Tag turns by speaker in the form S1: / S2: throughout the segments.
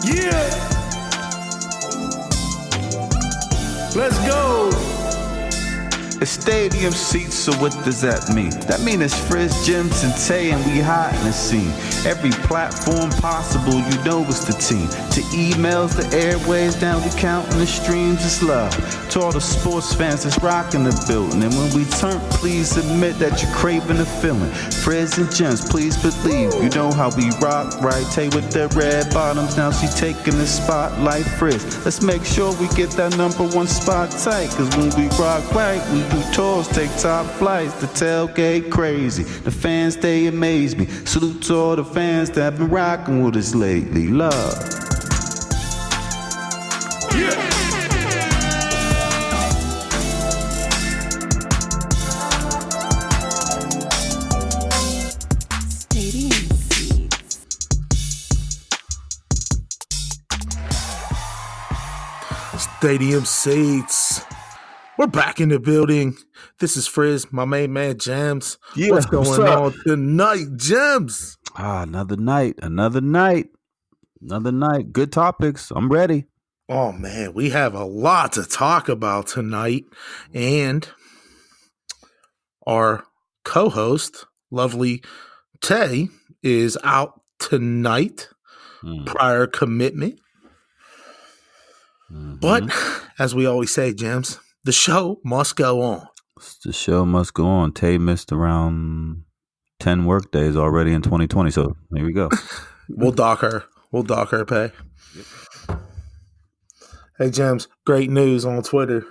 S1: Yeah. Let's go.
S2: It's stadium seats, so what does that mean? That mean it's Frizz, Gemz, and Tay, and we hot in the scene. Every platform possible, you know it's the team. To emails, the airways, down we counting the streams, it's love. To all the sports fans that's rocking the building. And when we turn, please admit that you're craving the feeling. Frizz and Gemz, please believe. You know how we rock, right? Tay with the red bottoms, now she taking the spotlight. Frizz, let's make sure we get that #1 spot tight. Cause when we rock right, we do tours, take top flights, the tailgate crazy. The fans, they amaze me. Salute to all the fans that have been rocking with us lately. Love.
S1: Yeah.
S3: Stadium seats. We're back in the building. This is Frizz, my main man, Gemz.
S2: Yeah,
S3: what's going on tonight, Gemz?
S2: Another night. Good topics. I'm ready.
S3: Oh, man, we have a lot to talk about tonight. And our co-host, lovely Tay, is out tonight. Prior commitment. But, as we always say, Gemz, the show must go on.
S2: The show must go on. Tay missed around 10 work days already in 2020, so here we go.
S3: We'll dock her pay. Yep. Hey, Gemz, great news on Twitter.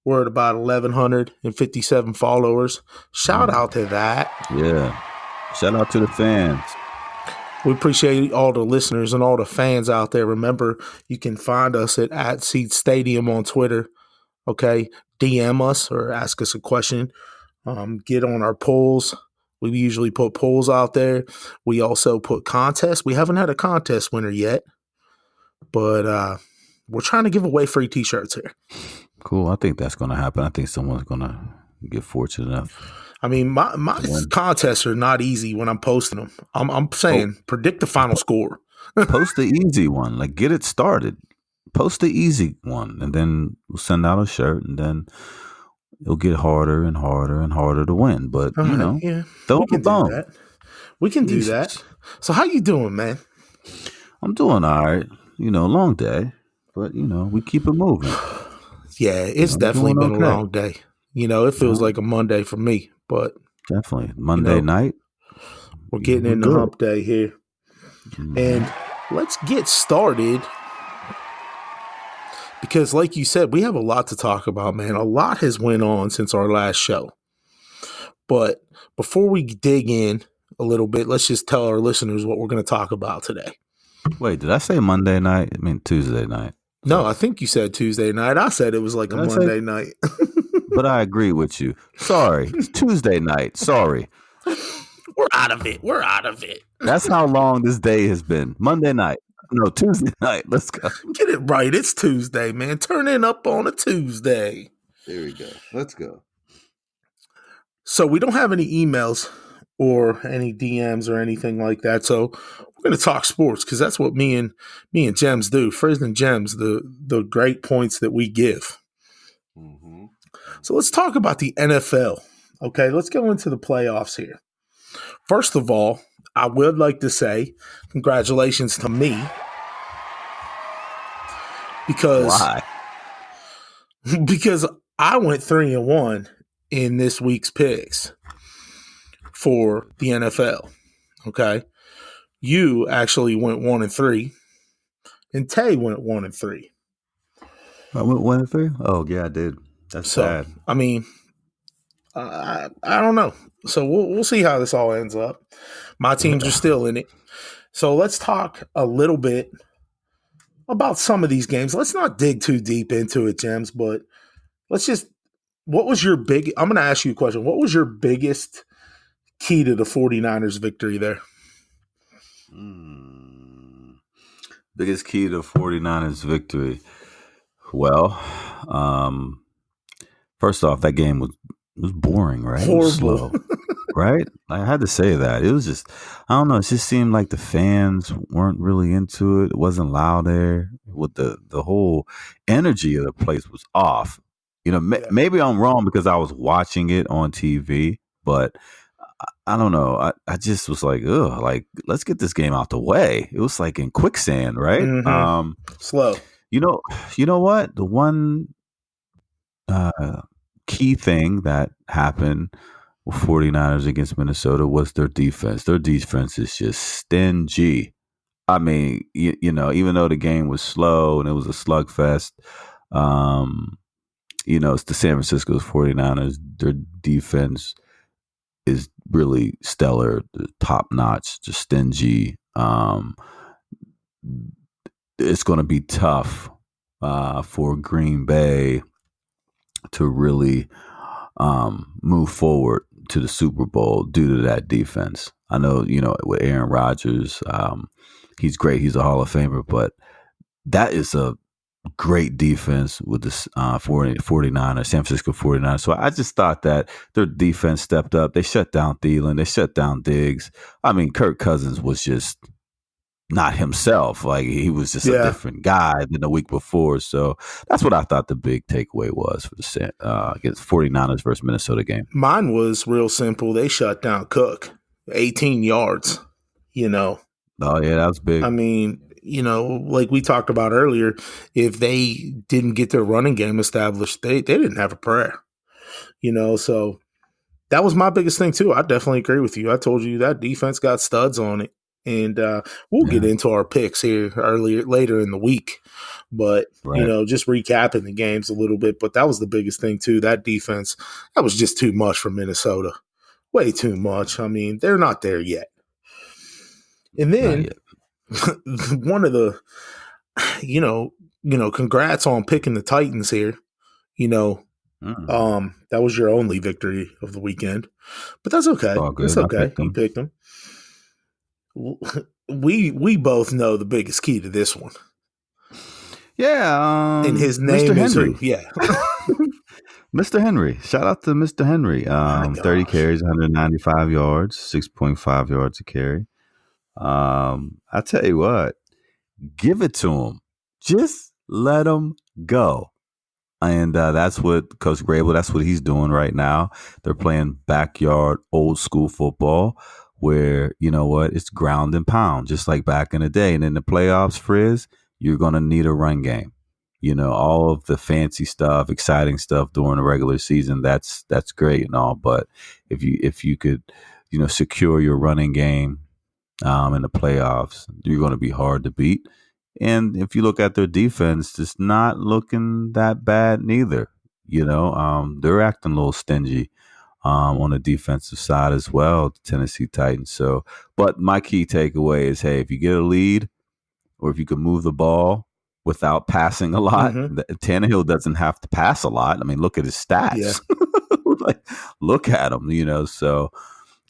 S3: We're at about 1,157 followers. Shout out to that.
S2: Yeah. Shout out to the fans.
S3: We appreciate all the listeners and all the fans out there. Remember, you can find us at Seed Stadium on Twitter. Okay, DM us or ask us a question. Get on our polls. We usually put polls out there. We also put contests. We haven't had a contest winner yet, but we're trying to give away free T-shirts here.
S2: Cool. I think that's going to happen. I think someone's going to get fortunate enough.
S3: I mean, my contests are not easy when I'm posting them. I'm saying predict the final score.
S2: Post the easy one. Like, get it started. Post the easy one, and then we'll send out a shirt, and then it'll get harder and harder and harder to win. But, throw a bone.
S3: We can do that. So how you doing, man?
S2: I'm doing all right. Long day, but, we keep it moving.
S3: Yeah, it's definitely been a long day. It feels like a Monday for me, but.
S2: Definitely. Monday night.
S3: We're getting in the hump day here. And let's get started. Because like you said, we have a lot to talk about, man. A lot has went on since our last show. But before we dig in a little bit, let's just tell our listeners what we're going to talk about today.
S2: Wait, did I say Monday night? I mean Tuesday night.
S3: No, I think you said Tuesday night. I said it was like a Monday night.
S2: But I agree with you. Sorry. It's Tuesday night. Sorry.
S3: We're out of it.
S2: That's how long this day has been. Monday night. No, Tuesday night. Let's go.
S3: Get it right. It's Tuesday, man. Turn it up on a Tuesday.
S2: There we go. Let's go.
S3: So we don't have any emails or any DMs or anything like that. So we're going to talk sports because that's what me and Gemz do. Frizz and Gemz, the great points that we give. Mm-hmm. So let's talk about the NFL. Okay, let's go into the playoffs here. First of all, I would like to say congratulations to me.
S2: Why?
S3: Because I went 3-1 in this week's picks for the NFL. Okay. You actually went 1-3, and Tay went 1-3.
S2: I went 1-3? Oh, yeah, I did. That's sad.
S3: I mean, I don't know. So we'll see how this all ends up. My teams are still in it. So let's talk a little bit about some of these games. Let's not dig too deep into it, Gemz, but let's just – I'm going to ask you a question. What was your biggest key to the 49ers victory there?
S2: Biggest key to 49ers victory. Well, first off, that game was boring, right?
S3: Horrible.
S2: It was slow.
S4: Right? I had to say that. It was just, I don't know. It just seemed like the fans weren't really into it. It wasn't loud there. With the whole energy of the place was off.
S3: Yeah.
S4: Maybe I'm wrong because I was watching it on TV, but I don't know. I just was like, ugh, like let's get this game out the way. It was like in quicksand, right?
S3: Slow.
S4: You know, you know what? The one uh, key thing that happened 49ers against Minnesota was their defense. Their defense is just stingy. I mean, even though the game was slow and it was a slugfest, it's the San Francisco 49ers. Their defense is really stellar, top notch, just stingy. It's going to be tough for Green Bay to really move forward to the Super Bowl due to that defense. I know, with Aaron Rodgers, he's great. He's a Hall of Famer, but that is a great defense with the 49ers, San Francisco 49ers. So I just thought that their defense stepped up. They shut down Thielen. They shut down Diggs. I mean, Kirk Cousins was just not himself. Like he was just a different guy than the week before. So that's what I thought the big takeaway was for the against 49ers versus Minnesota game.
S3: Mine was real simple. They shut down Cook, 18 yards,
S4: Oh, yeah, that was big.
S3: I mean, like we talked about earlier, if they didn't get their running game established, they didn't have a prayer, so that was my biggest thing too. I definitely agree with you. I told you that defense got studs on it. And we'll get into our picks here later in the week. But, just recapping the games a little bit. But that was the biggest thing, too. That defense, that was just too much for Minnesota. Way too much. I mean, they're not there yet. And then one of the, congrats on picking the Titans here. That was your only victory of the weekend. But that's okay. It's okay. You picked them. We both know the biggest key to this one.
S4: Yeah.
S3: And his name
S4: Mr.
S3: is
S4: Henry.
S3: who? Yeah.
S4: Mr. Henry. Shout out to Mr. Henry. 30 carries, 195 yards, 6.5 yards a carry. I tell you what, give it to him. Just let him go. And that's what Coach Grable, that's what he's doing right now. They're playing backyard old school football where, it's ground and pound, just like back in the day. And in the playoffs, Frizz, you're going to need a run game. All of the fancy stuff, exciting stuff during the regular season, that's great and all. But if you could, secure your running game in the playoffs, you're going to be hard to beat. And if you look at their defense, it's not looking that bad neither. They're acting a little stingy on the defensive side as well, the Tennessee Titans. So, but my key takeaway is, hey, if you get a lead or if you can move the ball without passing a lot, Tannehill doesn't have to pass a lot. I mean, look at his stats. Yeah. Look at him, so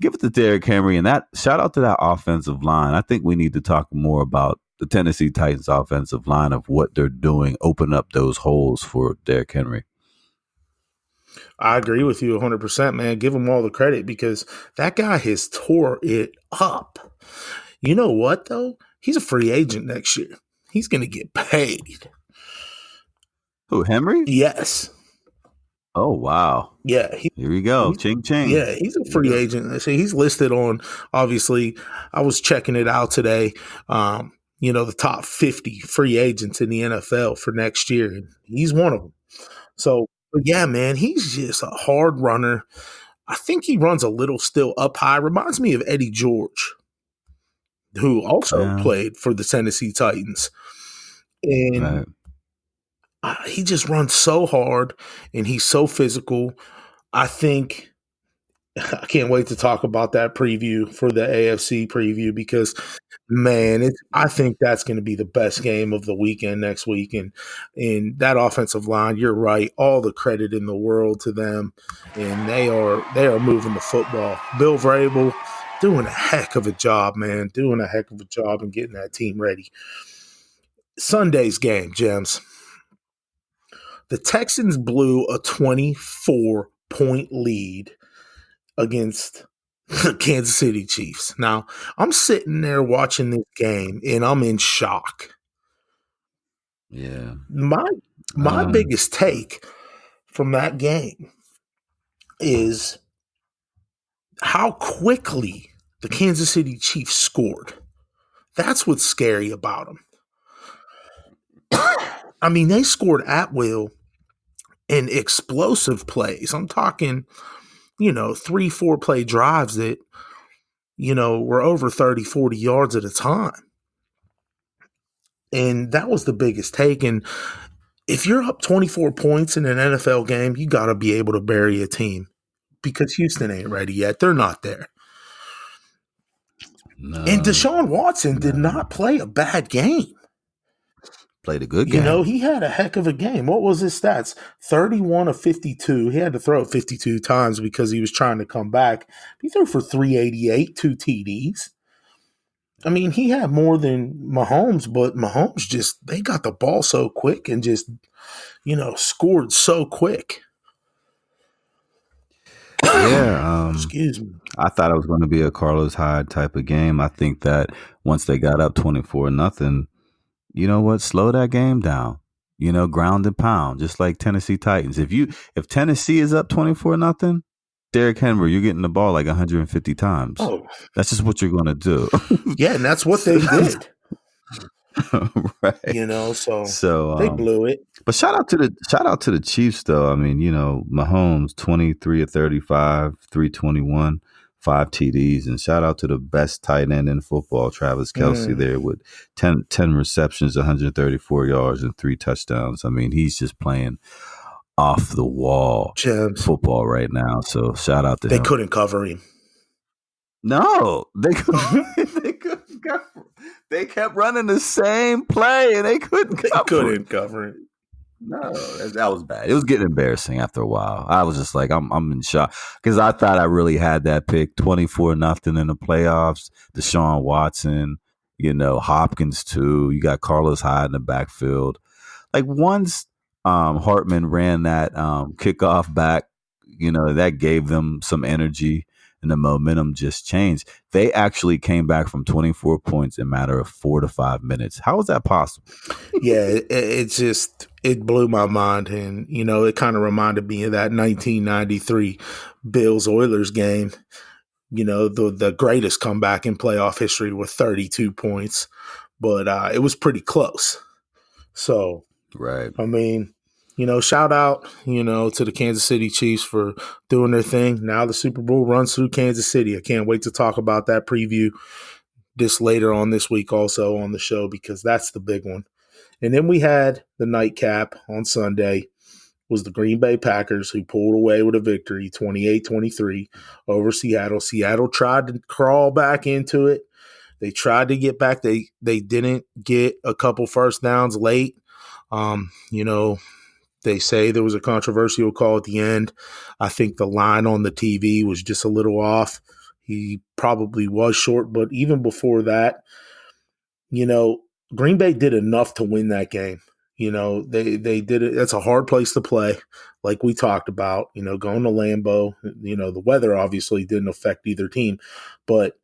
S4: give it to Derrick Henry. And that shout out to that offensive line. I think we need to talk more about the Tennessee Titans offensive line of what they're doing, open up those holes for Derrick Henry.
S3: I agree with you 100%, man. Give him all the credit because that guy has tore it up. You know what, though? He's a free agent next year. He's going to get paid.
S4: Who, Henry?
S3: Yes.
S4: Oh, wow.
S3: Yeah.
S4: Here we go. Ching, ching.
S3: Yeah, he's a free agent. See, he's listed on, obviously, I was checking it out today, the top 50 free agents in the NFL for next year. And he's one of them. So, but yeah, man, he's just a hard runner. I think he runs a little still up high. Reminds me of Eddie George, who also played for the Tennessee Titans. And he just runs so hard, and he's so physical. I can't wait to talk about that preview for the AFC preview because, man, I think that's going to be the best game of the weekend next week. And that offensive line, you're right, all the credit in the world to them, and they are moving the football. Bill Vrabel doing a heck of a job, man, doing a heck of a job in getting that team ready. Sunday's game, Gemz. The Texans blew a 24-point lead against the Kansas City Chiefs. Now, I'm sitting there watching this game, and I'm in shock.
S4: Yeah.
S3: My biggest take from that game is how quickly the Kansas City Chiefs scored. That's what's scary about them. I mean, they scored at will in explosive plays. I'm talking, 3-4 play drives that, were over 30, 40 yards at a time. And that was the biggest take. And if you're up 24 points in an NFL game, you got to be able to bury a team because Houston ain't ready yet. They're not there.
S4: No.
S3: And Deshaun Watson did not play a bad game.
S4: Played a good game.
S3: He had a heck of a game. What was his stats? 31 of 52. He had to throw it 52 times because he was trying to come back. He threw for 388, 2 TDs. I mean, he had more than Mahomes, but Mahomes they got the ball so quick and just, scored so quick.
S4: Yeah.
S3: Excuse me.
S4: I thought it was going to be a Carlos Hyde type of game. I think that once they got up 24-0, you know what? Slow that game down. Ground and pound, just like Tennessee Titans. If Tennessee is up 24-0, Derrick Henry, you're getting the ball like 150 times.
S3: Oh,
S4: that's just what you're going to do.
S3: Yeah, and that's what they did.
S4: Right.
S3: So they blew it.
S4: But shout out to the Chiefs though. I mean, Mahomes 23 of 35, 321, 5 TDs, and shout out to the best tight end in football, Travis Kelce, there with 10 receptions, 134 yards, and 3 touchdowns. I mean, he's just playing off the wall football right now. So shout out to him.
S3: They couldn't cover him.
S4: No, they couldn't cover. They kept running the same play, and they couldn't
S3: cover it.
S4: No, that was bad. It was getting embarrassing after a while. I was just like, I'm in shock because I thought I really had that pick 24-0 in the playoffs. Deshaun Watson, Hopkins too. You got Carlos Hyde in the backfield. Like once Hartman ran that kickoff back, that gave them some energy. And the momentum just changed. They actually came back from 24 points in a matter of 4 to 5 minutes. How is that possible?
S3: Yeah, it blew my mind. And, it kind of reminded me of that 1993 Bills-Oilers game. The greatest comeback in playoff history with 32 points. But it was pretty close. So,
S4: right.
S3: I mean, shout out, to the Kansas City Chiefs for doing their thing. Now the Super Bowl runs through Kansas City. I can't wait to talk about that preview this later on this week also on the show because that's the big one. And then we had the nightcap on Sunday was the Green Bay Packers who pulled away with a victory 28-23 over Seattle. Seattle tried to crawl back into it. They tried to get back. They didn't get a couple first downs late. They say there was a controversial call at the end. I think the line on the TV was just a little off. He probably was short, but even before that, Green Bay did enough to win that game. They did it. That's a hard place to play, like we talked about, going to Lambeau. The weather obviously didn't affect either team, but,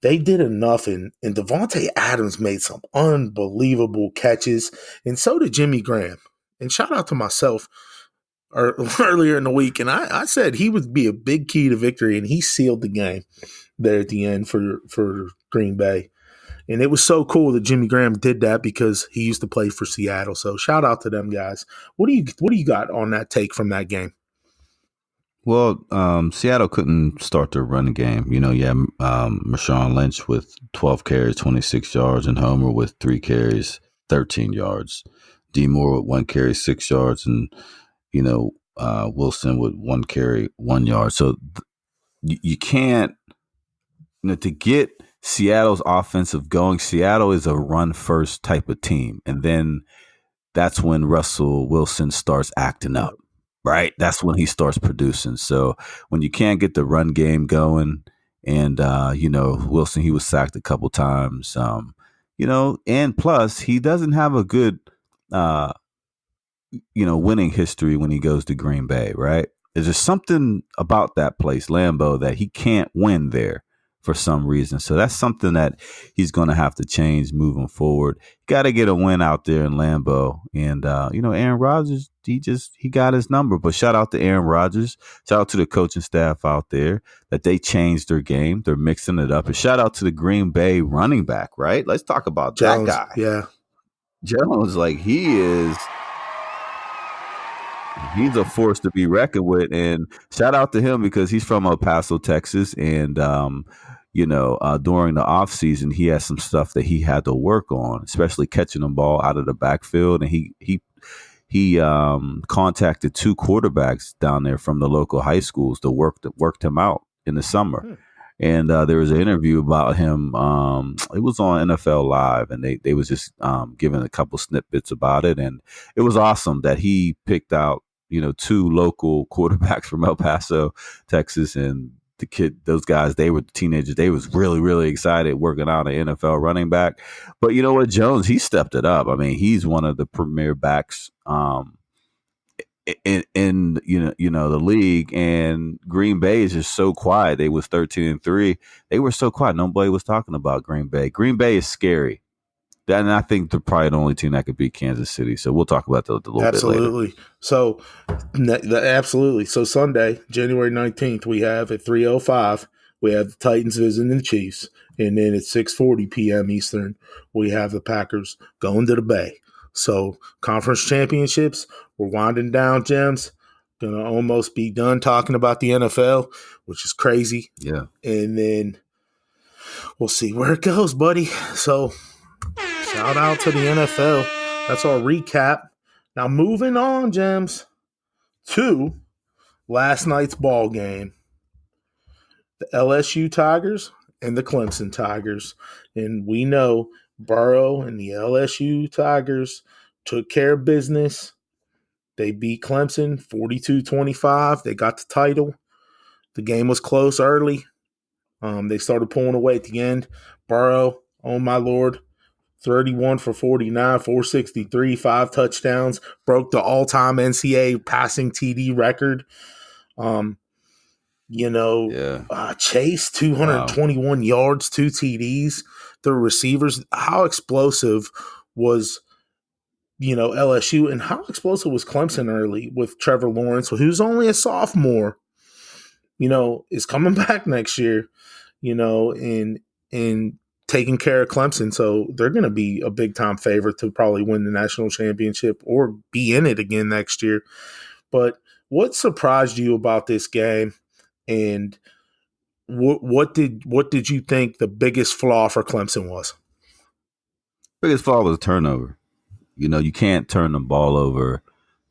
S3: they did enough, and Devontae Adams made some unbelievable catches, and so did Jimmy Graham. And shout out to myself earlier in the week. And I said he would be a big key to victory, and he sealed the game there at the end for Green Bay. And it was so cool that Jimmy Graham did that because he used to play for Seattle. So shout out to them guys. What do you got on that take from that game?
S4: Well, Seattle couldn't start the run game. Marshawn Lynch with 12 carries, 26 yards, and Homer with 3 carries, 13 yards. D Moore with 1 carry, 6 yards, and Wilson with 1 carry, 1 yard. So you can't, to get Seattle's offensive going. Seattle is a run first type of team, and then that's when Russell Wilson starts acting up. Right, that's when he starts producing. So when you can't get the run game going, and Wilson, he was sacked a couple times. And plus he doesn't have a good winning history when he goes to Green Bay, right? Is there something about that place, Lambeau, that he can't win there for some reason? So that's something that he's going to have to change moving forward. Got to get a win out there in Lambeau. And, Aaron Rodgers, he got his number. But shout out to Aaron Rodgers. Shout out to the coaching staff out there that they changed their game. They're mixing it up. And shout out to the Green Bay running back, right? Let's talk about
S3: Jones,
S4: that guy.
S3: Yeah.
S4: Jones, he's a force to be reckoned with, and shout out to him because he's from El Paso, Texas, and during the offseason, he had some stuff that he had to work on, especially catching the ball out of the backfield, and he contacted 2 quarterbacks down there from the local high schools to worked him out in the summer. And there was an interview about him. It was on NFL Live, and they was just giving a couple snippets about it, and it was awesome that he picked out 2 local quarterbacks from El Paso, Texas, and those guys, they were teenagers. They was really, really excited working out an NFL running back. But you know what, Jones, he stepped it up. I mean, he's one of the premier backs in the league, and Green Bay is just so quiet. They was 13-3. They were so quiet. Nobody was talking about Green Bay. Green Bay is scary. And I think they're probably the only team that could beat Kansas City. So we'll talk about that a little bit later.
S3: So, absolutely. So Sunday, January 19th, we have at 3:05, we have the Titans visiting the Chiefs. And then at 6:40 p.m. Eastern, we have the Packers going to the Bay. So conference championships, we're winding down, Gemz. Going to almost be done talking about the NFL, which is crazy.
S4: Yeah.
S3: And then we'll see where it goes, buddy. So shout out to the NFL. That's our recap. Now moving on, Gemz, to last night's ball game. The LSU Tigers and the Clemson Tigers. And we know Burrow and the LSU Tigers took care of business. They beat Clemson 42-25. They got the title. The game was close early. They started pulling away at the end. Burrow, oh my Lord, 31 for 49, 463, 5 touchdowns, broke the all-time NCAA passing TD record. Chase, 221 yards, 2 TDs. The receivers, how explosive was, LSU, and how explosive was Clemson early with Trevor Lawrence, who's only a sophomore, is coming back next year, and taking care of Clemson. So they're going to be a big-time favorite to probably win the national championship or be in it again next year. But what surprised you about this game, and what did you think the biggest flaw for Clemson was?
S4: Biggest flaw was a turnover. You can't turn the ball over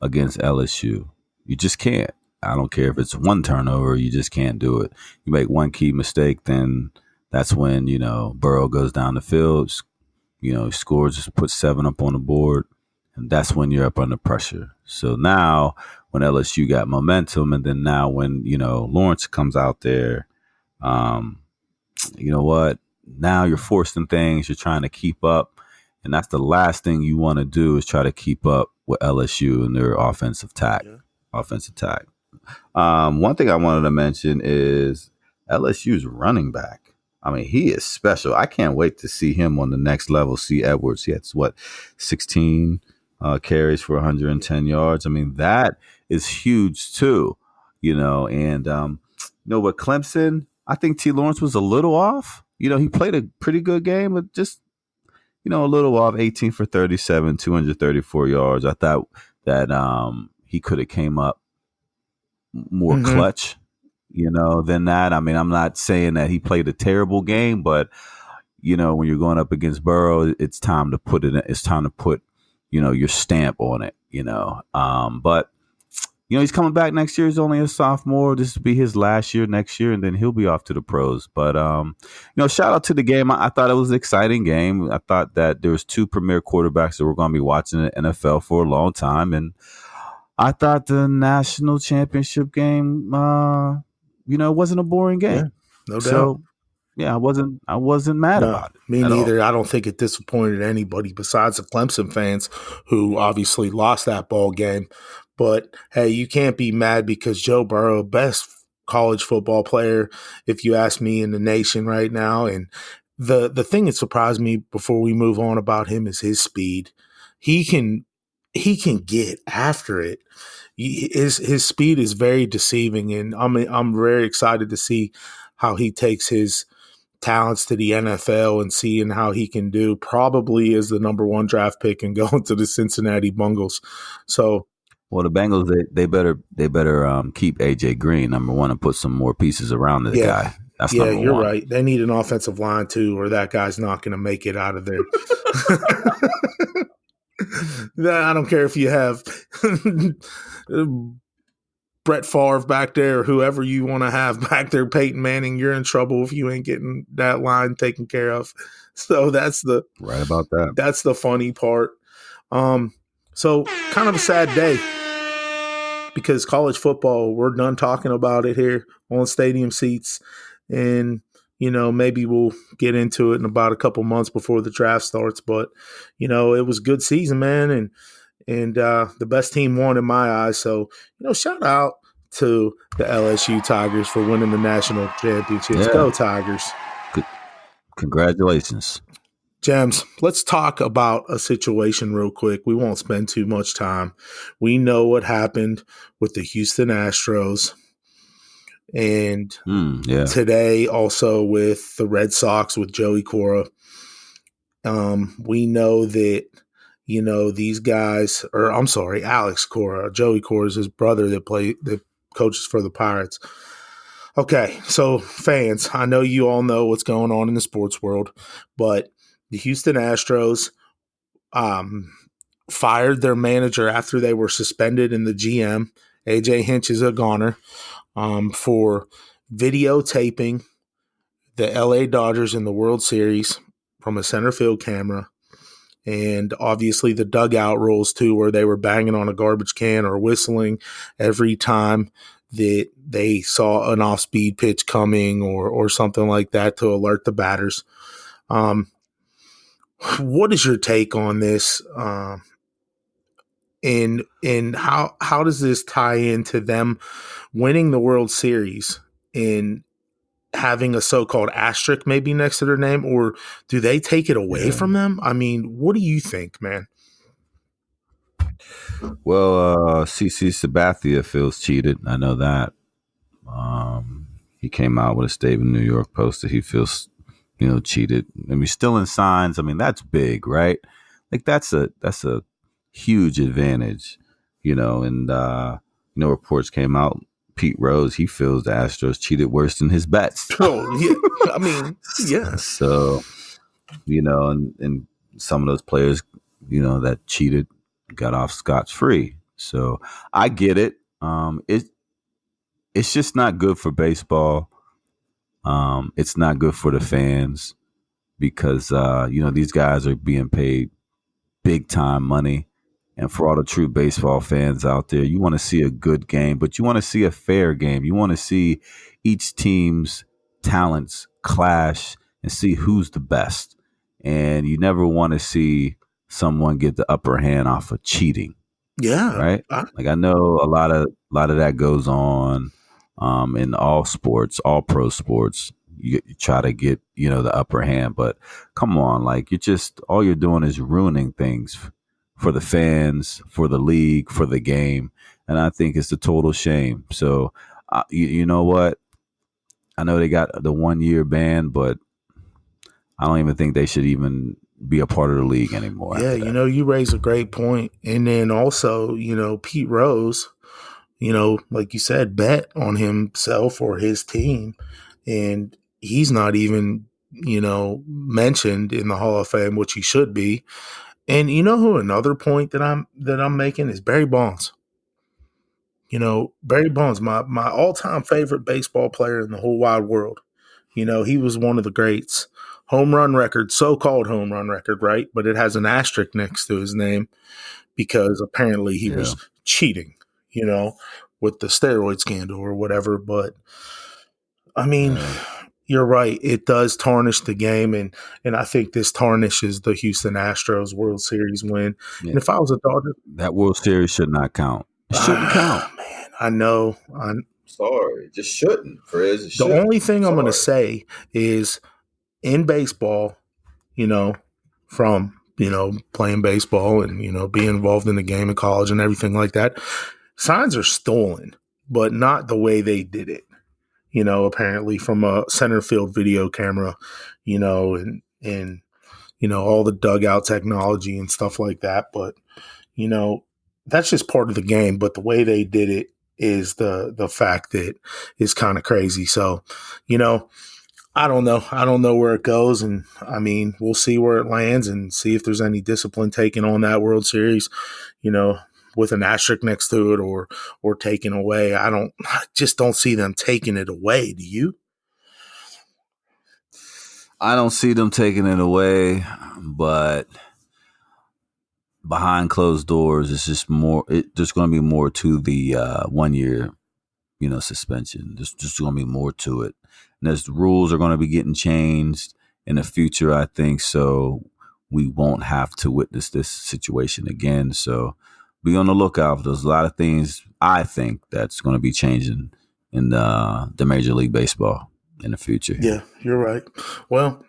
S4: against LSU. You just can't. I don't care if it's one turnover, you just can't do it. You make one key mistake, then that's when, Burrow goes down the field, scores, just puts 7 up on the board, and that's when you're up under pressure. So now when LSU got momentum, and then now when, Lawrence comes out there, you know what? Now you're forcing things, you're trying to keep up. And that's the last thing you want to do, is try to keep up with LSU and their offensive attack. One thing I wanted to mention is LSU's running back. I mean, he is special. I can't wait to see him on the next level. See Edwards. He had 16 carries for 110 yards. I mean, that is huge too. And with Clemson, I think T. Lawrence was a little off. He played a pretty good game, but just a little off. 18 for 37, 234 yards. I thought that he could have came up more clutch, than that. I mean, I'm not saying that he played a terrible game, but when you're going up against Burrow, it's time to put it. It's time to put, your stamp on it. But he's coming back next year. He's only a sophomore. This will be his last year next year, and then he'll be off to the pros. But, shout out to the game. I thought it was an exciting game. I thought that there was 2 premier quarterbacks that were going to be watching the NFL for a long time. And I thought the national championship game, it wasn't a boring game.
S3: Yeah, no doubt.
S4: So, yeah, I wasn't mad about it.
S3: Me neither. I don't think it disappointed anybody besides the Clemson fans, who obviously lost that ball game. But hey, you can't be mad because Joe Burrow, best college football player, if you ask me, in the nation right now. And the thing that surprised me before we move on about him is his speed. He can get after it. His speed is very deceiving, and I'm very excited to see how he takes his talents to the NFL and seeing how he can do, probably as the number 1 draft pick and going to the Cincinnati Bengals. So,
S4: well, the Bengals they better keep AJ Green, number 1, and put some more pieces around the guy. That's number 1.
S3: You're right. They need an offensive line too, or that guy's not going to make it out of there. I don't care if you have Brett Favre back there or whoever you want to have back there, Peyton Manning. You're in trouble if you ain't getting that line taken care of. So that's
S4: right about that.
S3: That's the funny part. So kind of a sad day because college football, we're done talking about it here on Stadium Seats, and maybe we'll get into it in about a couple months before the draft starts. But, it was a good season, man. And the best team won in my eyes. So, shout out to the LSU Tigers for winning the national championships.
S4: Yeah.
S3: Go Tigers.
S4: Good. Congratulations.
S3: Gemz, let's talk about a situation real quick. We won't spend too much time. We know what happened with the Houston Astros. And today also with the Red Sox with Joey Cora. We know that, these guys, or I'm sorry, Alex Cora. Joey Cora is his brother that coaches for the Pirates. Okay, so fans, I know you all know what's going on in the sports world, but the Houston Astros fired their manager after they were suspended, in the GM, AJ Hinch is a goner, for videotaping the LA Dodgers in the World Series from a center field camera. And obviously the dugout rules too, where they were banging on a garbage can or whistling every time that they saw an off-speed pitch coming or something like that to alert the batters. What is your take on this? And how does this tie into them winning the World Series and having a so-called asterisk maybe next to their name, or do they take it away from them? I mean, what do you think, man?
S4: Well, CC Sabathia feels cheated. I know that. He came out with a statement in the New York Post that he feels, cheated. I mean, still in signs. I mean, that's big, right? Like that's a huge advantage, and reports came out. Pete Rose, he feels the Astros cheated worse than his bets.
S3: Oh, yeah. I mean, yeah.
S4: So, and some of those players, that cheated got off scotch-free. So I get it. It's just not good for baseball. It's not good for the fans because, these guys are being paid big-time money. And for all the true baseball fans out there, you want to see a good game, but you want to see a fair game. You want to see each team's talents clash and see who's the best. And you never want to see someone get the upper hand off of cheating.
S3: Yeah.
S4: Right? Like I know a lot of that goes on in all sports, all pro sports. You try to get, the upper hand, but come on, like all you're doing is ruining things for the fans, for the league, for the game. And I think it's a total shame. So, you know what? I know they got the 1-year ban, but I don't even think they should even be a part of the league anymore.
S3: Yeah, you raise a great point. And then also, Pete Rose, like you said, bet on himself or his team. And he's not even, mentioned in the Hall of Fame, which he should be. And who another point that I'm making is Barry Bonds. Barry Bonds, my all-time favorite baseball player in the whole wide world. He was one of the greats. Home run record, so-called home run record, right? But it has an asterisk next to his name because apparently he was cheating, with the steroid scandal or whatever. But, I mean, you're right. It does tarnish the game, and I think this tarnishes the Houston Astros World Series win. Yeah. And if I was a Dodger,
S4: that World Series should not count. It shouldn't count.
S3: Man, I know.
S4: Sorry, it just shouldn't, Frizz.
S3: The only thing I'm going to say is in baseball, from, playing baseball and, being involved in the game in college and everything like that, signs are stolen, but not the way they did it, apparently from a center field video camera, and all the dugout technology and stuff like that. But, that's just part of the game. But the way they did it is the fact that is kind of crazy. So, I don't know. I don't know where it goes. And I mean, we'll see where it lands and see if there's any discipline taken on that World Series, with an asterisk next to it or taken away. I just don't see them taking it away. Do you?
S4: I don't see them taking it away, but behind closed doors, it's just more. There's going to be more to the 1 year, suspension. There's just going to be more to it. And the rules are going to be getting changed in the future, I think. So we won't have to witness this situation again. So be on the lookout. There's a lot of things I think that's going to be changing in the Major League Baseball in the future.
S3: Yeah, you're right. Well,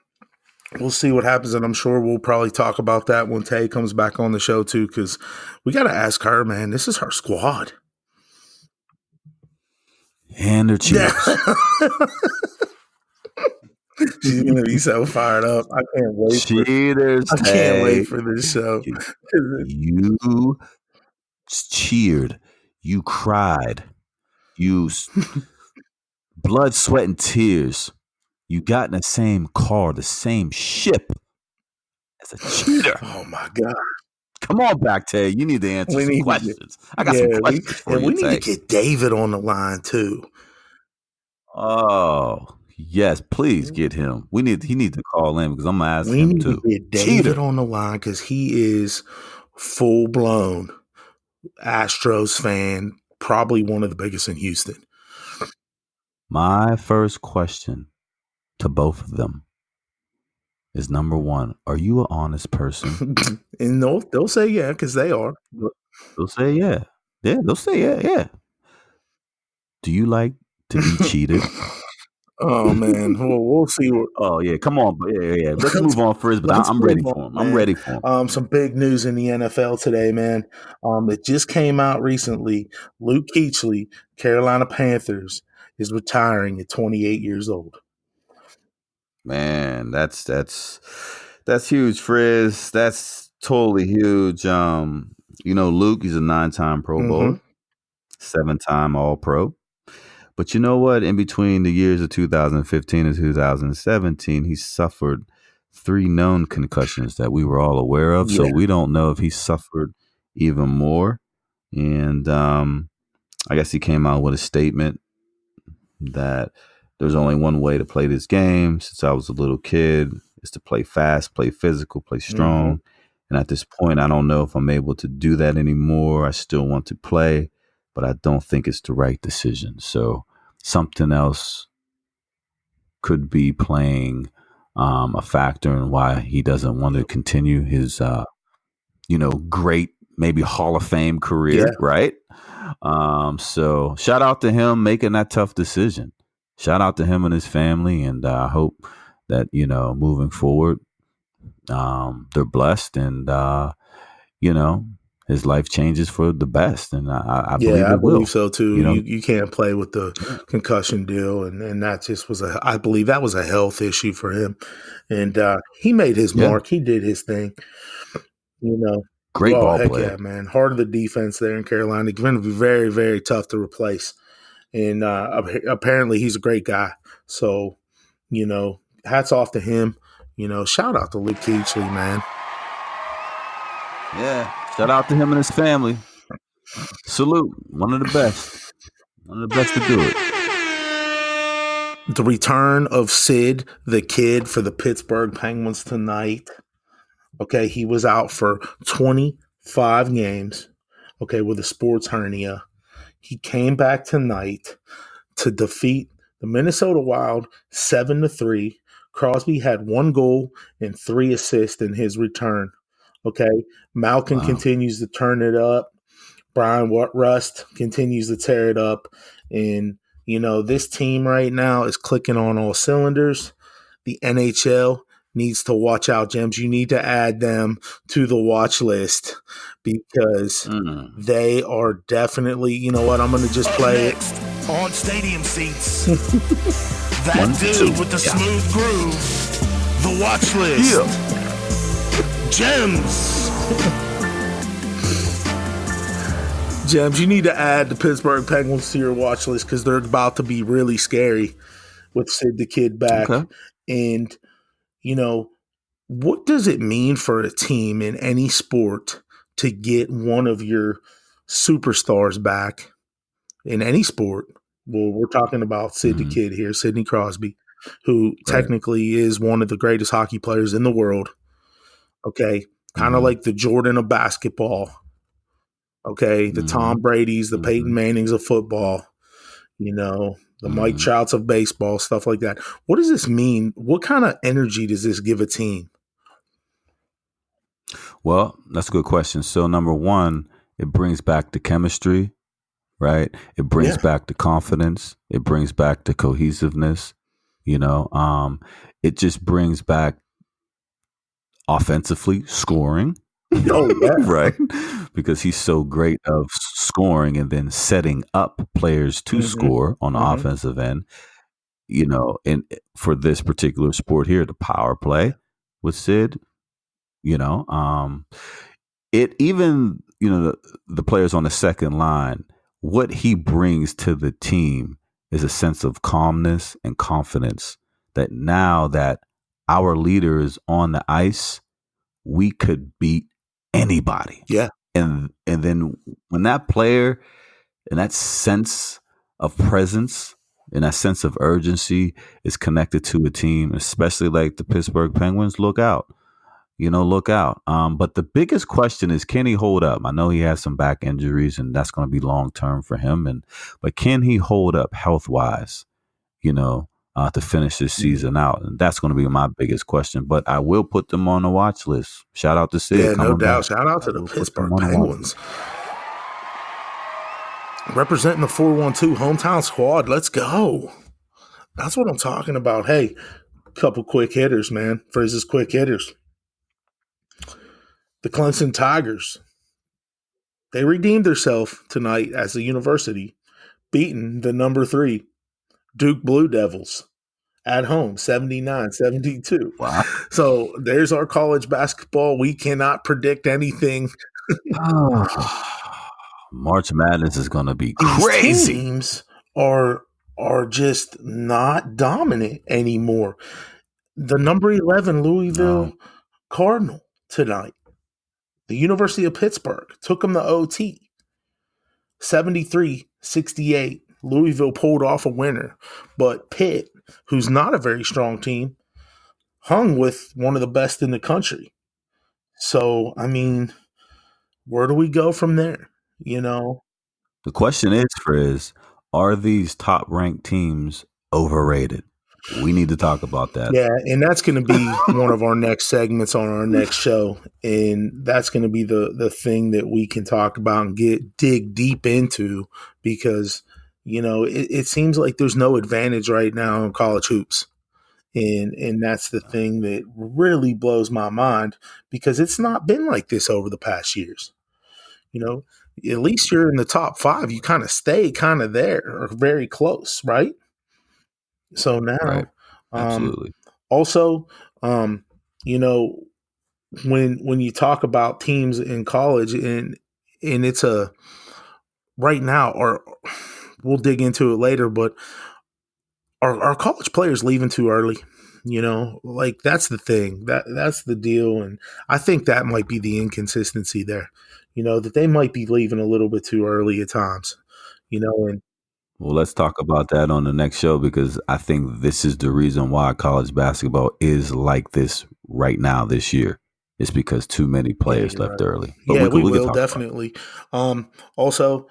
S3: we'll see what happens, and I'm sure we'll probably talk about that when Tay comes back on the show too, because we got to ask her, man. This is her squad.
S4: And their cheers.
S3: She's gonna be so fired up. I can't wait.
S4: Cheers!
S3: I can't wait for this show.
S4: You cheered. You cried. You blood, sweat, and tears. You got in the same car, the same ship as a cheater.
S3: Oh my God!
S4: Come on back, Tay. You need to answer some questions. I got some questions for you,
S3: we need to get David on the line too.
S4: Oh, yes, please get him. He needs to call in because I'm gonna ask him too.
S3: We need to get David on the line because he is full blown Astros fan, probably one of the biggest in Houston.
S4: My first question to both of them is number one: are you an honest person?
S3: And they'll say yeah because they are.
S4: They'll say yeah. Yeah, they'll say yeah. Do you like to be cheated?
S3: Oh man, we'll see.
S4: Oh yeah, come on, yeah. Let's move on, Frizz. But I'm ready for him. I'm ready for him.
S3: Some big news in the NFL today, man. It just came out recently. Luke Kuechly, Carolina Panthers, is retiring at 28 years old.
S4: Man, that's huge, Frizz. That's totally huge. Luke, he's a 9-time Pro Bowler, 7-time All-Pro. But you know what? In between the years of 2015 and 2017, he suffered 3 known concussions that we were all aware of. Yeah. So we don't know if he suffered even more. And I guess he came out with a statement that there's only one way to play this game since I was a little kid, is to play fast, play physical, play strong. And at this point, I don't know if I'm able to do that anymore. I still want to play, but I don't think it's the right decision. So something else could be playing a factor in why he doesn't want to continue his, great, maybe Hall of Fame career, right? So shout out to him making that tough decision. Shout out to him and his family, and I hope that, moving forward, they're blessed and, his life changes for the best, and I believe it will.
S3: Believe so too. You can't play with the concussion deal, and that just was I believe that was a health issue for him, and he made his mark. He did his thing.
S4: Great ball player,
S3: man. Heart of the defense there in Carolina. Going to be very, very tough to replace, and apparently he's a great guy. So, hats off to him. Shout out to Luke Kuechly, man.
S4: Yeah. Shout out to him and his family. Salute. One of the best. One of the best to do it.
S3: The return of Sid, the kid, for the Pittsburgh Penguins tonight. Okay, he was out for 25 games, with a sports hernia. He came back tonight to defeat the Minnesota Wild 7-3. Crosby had 1 goal and 3 assists in his return. Okay, Malkin continues to turn it up. Brian Rust continues to tear it up. And, this team right now is clicking on all cylinders. The NHL needs to watch out, Gemz. You need to add them to the watch list because they are definitely, you know what, I'm going to just play it.
S1: On stadium seats, that dude with the smooth groove, the watch list, Gemz.
S3: Gemz, you need to add the Pittsburgh Penguins to your watch list because they're about to be really scary with Sid the Kid back.
S4: Okay.
S3: And, what does it mean for a team in any sport to get one of your superstars back in any sport? Well, we're talking about Sid the Kid here, Sidney Crosby, who technically is one of the greatest hockey players in the world. Okay. Kind of like the Jordan of basketball. Okay. The Tom Brady's, the Peyton Mannings of football, the Mike Trouts of baseball, stuff like that. What does this mean? What kind of energy does this give a team?
S4: Well, that's a good question. So number one, it brings back the chemistry, right? It brings back the confidence. It brings back the cohesiveness. It just brings back offensively scoring.
S3: Oh, yeah.
S4: Right? Because he's so great of scoring and then setting up players to score on the offensive end. And for this particular sport here, the power play with Sid, it even, the players on the second line, what he brings to the team is a sense of calmness and confidence that now that our leader is on the ice, we could beat anybody.
S3: Yeah.
S4: And then when that player and that sense of presence and that sense of urgency is connected to a team, especially like the Pittsburgh Penguins, look out. Look out. But the biggest question is, can he hold up? I know he has some back injuries and that's going to be long term for him. But can he hold up health wise, to finish this season out? And that's going to be my biggest question. But I will put them on the watch list. Shout out to Sid.
S3: Yeah, no doubt. Shout out to the Pittsburgh Penguins. Representing the 412 hometown squad. Let's go. That's what I'm talking about. Hey, couple quick hitters, man. Frizz's quick hitters. The Clemson Tigers. They redeemed themselves tonight as a university, beating the number 3 Duke Blue Devils at home, 79-72.
S4: Wow.
S3: So there's our college basketball. We cannot predict anything.
S4: March Madness is going to be crazy.
S3: These teams are just not dominant anymore. The number 11 Louisville Cardinal tonight. The University of Pittsburgh took them to OT. 73-68. Louisville pulled off a winner. But Pitt, who's not a very strong team, hung with one of the best in the country. So, where do we go from there?
S4: The question is, Frizz, are these top-ranked teams overrated? We need to talk about that.
S3: Yeah, and that's going to be one of our next segments on our next show. And that's going to be the thing that we can talk about and dig deep into because, it seems like there's no advantage right now in college hoops. And that's the thing that really blows my mind because it's not been like this over the past years. At least you're in the top 5. You kind of stay kind of there or very close, right? So now,
S4: right. Absolutely.
S3: Also, when you talk about teams in college and it's right now, or we'll dig into it later, but are college players leaving too early? That's the thing. That's the deal, and I think that might be the inconsistency there. That they might be leaving a little bit too early at times. And
S4: well, let's talk about that on the next show because I think this is the reason why college basketball is like this right now this year. It's because too many players left early.
S3: But we will definitely. Also,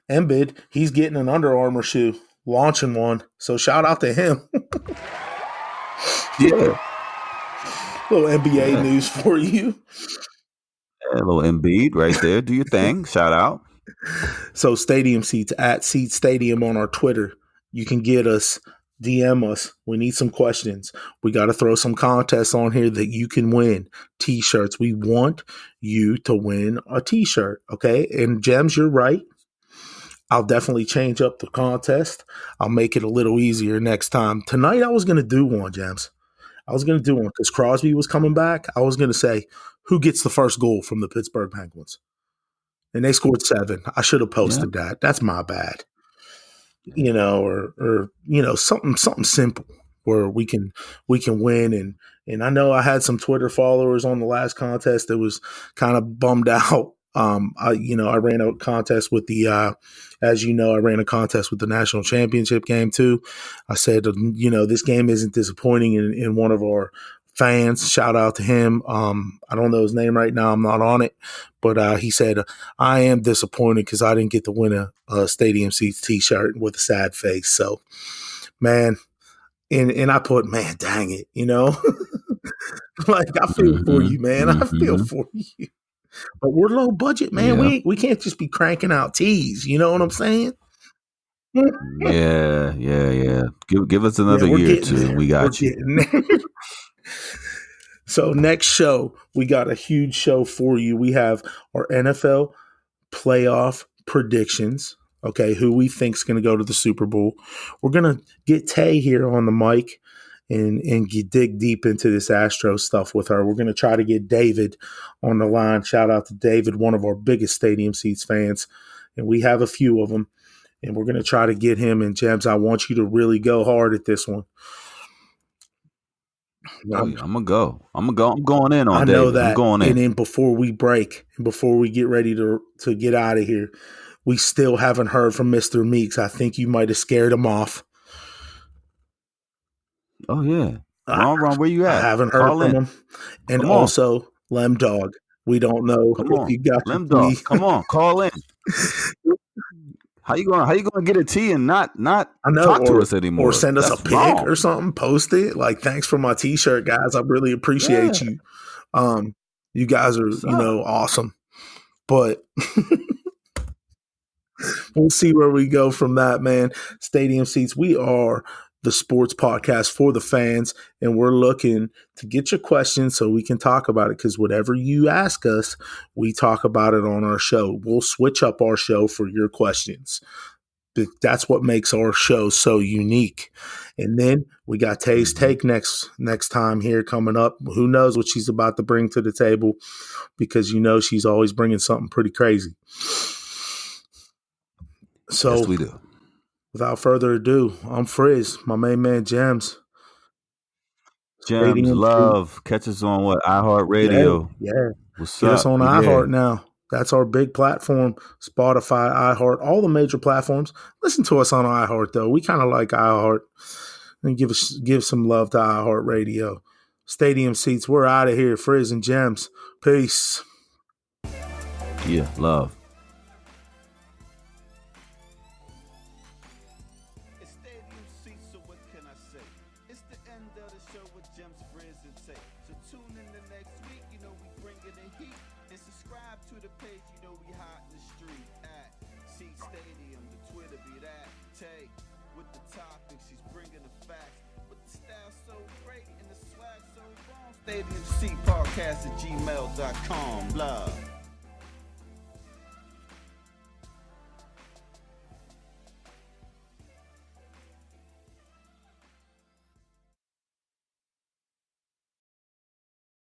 S3: Embiid, he's getting an Under Armour shoe, launching one. So shout out to him.
S4: Yeah.
S3: Little NBA news for you.
S4: Yeah, a little Embiid right there. Do your thing. Shout out.
S3: So Stadium Seats at Seat Stadium on our Twitter. You can get us, DM us. We need some questions. We got to throw some contests on here that you can win T-shirts. We want you to win a T-shirt, okay? And Gemz, you're right. I'll definitely change up the contest. I'll make it a little easier next time. Tonight I was going to do one, Gemz. I was going to do one because Crosby was coming back. I was going to say, who gets the first goal from the Pittsburgh Penguins? And they scored 7. I should have posted that. That's my bad. You know, or you know, something simple where we can win. And I know I had some Twitter followers on the last contest that was kind of bummed out. I ran a contest with the as you know, I ran a contest with the national championship game too. I said, this game isn't disappointing in one of our fans. Shout out to him. I don't know his name right now. I'm not on it, but he said, I am disappointed because I didn't get to win a Stadium Seats T-shirt with a sad face. So, man, and I put, man, dang it, like I feel for you, man. I feel for you. But we're low budget, man. Yeah. We can't just be cranking out teas. You know what I'm saying?
S4: Yeah. Give us another year or two. We got you.
S3: So next show, we got a huge show for you. We have our NFL playoff predictions. Okay, who we think is going to go to the Super Bowl. We're going to get Tay here on the mic and dig deep into this Astros stuff with her. We're going to try to get David on the line. Shout out to David, one of our biggest Stadium Seats fans. And we have a few of them. And we're going to try to get him. And Gemz, I want you to really go hard at this one.
S4: I'm going to go. I'm going in on David.
S3: I know that.
S4: I'm going in.
S3: And then before we break, and before we get ready to get out of here, we still haven't heard from Mr. Meeks. I think you might have scared him off.
S4: Oh, yeah. Ron, where you at?
S3: I haven't heard from him. And also, Lem Dog. We don't know if you got
S4: Lem Dog. Come on, call in. How you gonna get a tea and not talk to us anymore?
S3: Or send us a pic or something, post it. Like, thanks for my T-shirt, guys. I really appreciate you. You guys are, awesome. But we'll see where we go from that, man. Stadium Seats. We are the sports podcast for the fans, and we're looking to get your questions so we can talk about it, because whatever you ask us, we talk about it on our show. We'll switch up our show for your questions. That's what makes our show so unique. And then we got Tay's Take next time here coming up. Who knows what she's about to bring to the table, because she's always bringing something pretty crazy. So
S4: yes, we do.
S3: Without further ado, I'm Frizz, my main man Gemz.
S4: Gemz, love. Catch us on iHeartRadio.
S3: Yeah.
S4: What's
S3: Get
S4: up?
S3: us on iHeart now. That's our big platform. Spotify, iHeart, all the major platforms. Listen to us on iHeart, though. We kind of like iHeart. And give some love to iHeartRadio. Stadium Seats, we're out of here. Frizz and Gemz. Peace.
S4: Yeah, love.
S5: Stadium Seat Podcast at gmail.com. Love.